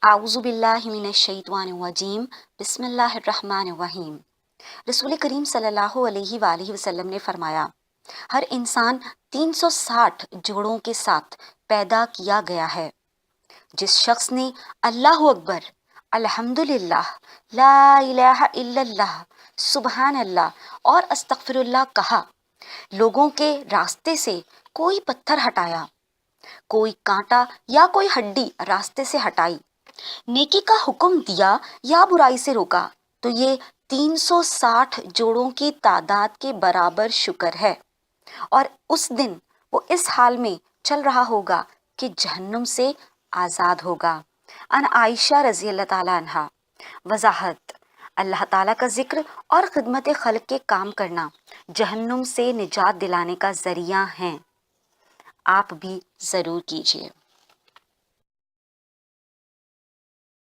اعوذ باللہ من الشیطان الرجیم، بسم اللہ الرحمن الرحیم۔ رسول کریم صلی اللہ علیہ وآلہ وسلم نے فرمایا، ہر انسان 360 جوڑوں کے ساتھ پیدا کیا گیا ہے۔ جس شخص نے اللہ اکبر، الحمدللہ، لا الہ الا اللہ، سبحان اللہ اور استغفر اللہ کہا، لوگوں کے راستے سے کوئی پتھر ہٹایا، کوئی کانٹا یا کوئی ہڈی راستے سے ہٹائی، نیکی کا حکم دیا یا برائی سے روکا، تو یہ 360 جوڑوں کی تعداد کے برابر شکر ہے، اور اس دن وہ اس حال میں چل رہا ہوگا کہ جہنم سے آزاد ہوگا۔ ان عائشہ رضی اللہ تعالیٰ عنہا۔ وضاحت: اللہ تعالیٰ کا ذکر اور خدمت خلق کے کام کرنا جہنم سے نجات دلانے کا ذریعہ ہیں۔ آپ بھی ضرور کیجیے۔